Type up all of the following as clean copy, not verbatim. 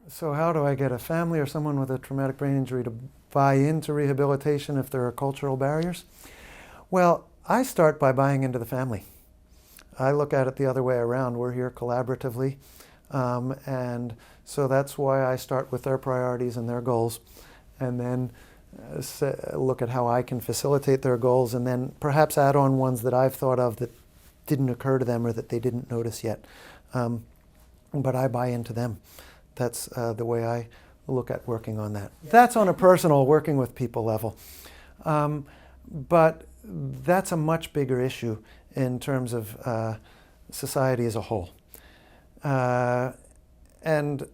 So how do I get a family or someone with a traumatic brain injury to buy into rehabilitation if there are cultural barriers? Well, I start by buying into the family. I look at it the other way around. We're here collaboratively. And so that's why I start with their priorities and their goals, and then look at how I can facilitate their goals, and then perhaps add on ones that I've thought of that didn't occur to them or that they didn't notice yet. But I buy into them. That's the way I look at working on that. That's on a personal working with people level. But that's a much bigger issue in terms of society as a whole. And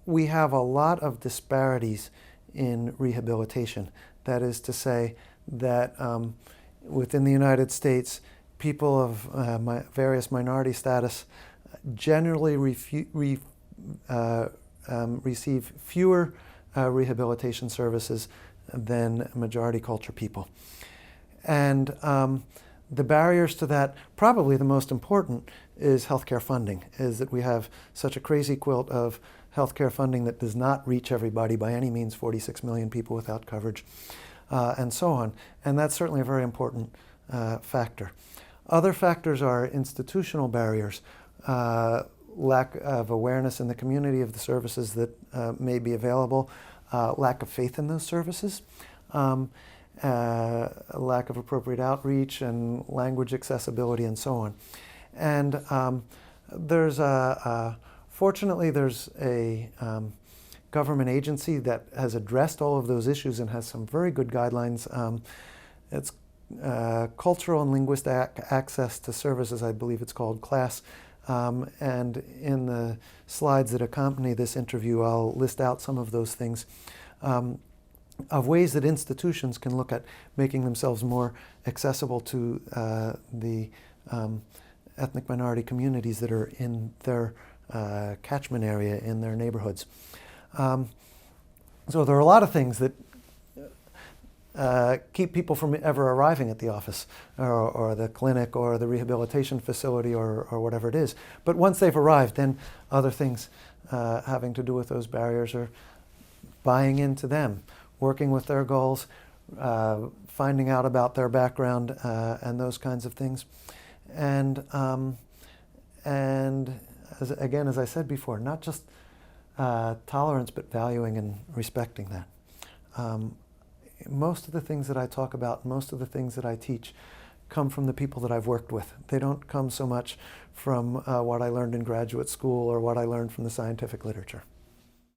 we have a lot of disparities in rehabilitation. That is to say that within the United States, people of various minority status generally receive fewer rehabilitation services than majority culture people. And the barriers to that, probably the most important, is healthcare funding, is that we have such a crazy quilt of healthcare funding that does not reach everybody by any means, 46 million people without coverage, and so on. And that's certainly a very important factor. Other factors are institutional barriers, lack of awareness in the community of the services that may be available, lack of faith in those services, lack of appropriate outreach and language accessibility, and so on. And fortunately, there's a government agency that has addressed all of those issues and has some very good guidelines. It's Cultural and Linguistic Access to Services, I believe it's called, CLASS. And in the slides that accompany this interview, I'll list out some of those things, of ways that institutions can look at making themselves more accessible to the ethnic minority communities that are in their catchment area, in their neighborhoods. So there are a lot of things that keep people from ever arriving at the office or the clinic or the rehabilitation facility or whatever it is. But once they've arrived, then other things having to do with those barriers are buying into them, working with their goals, finding out about their background and those kinds of things. And again, as I said before, not just tolerance, but valuing and respecting that. Most of the things that I talk about, most of the things that I teach come from the people that I've worked with. They don't come so much from what I learned in graduate school or what I learned from the scientific literature.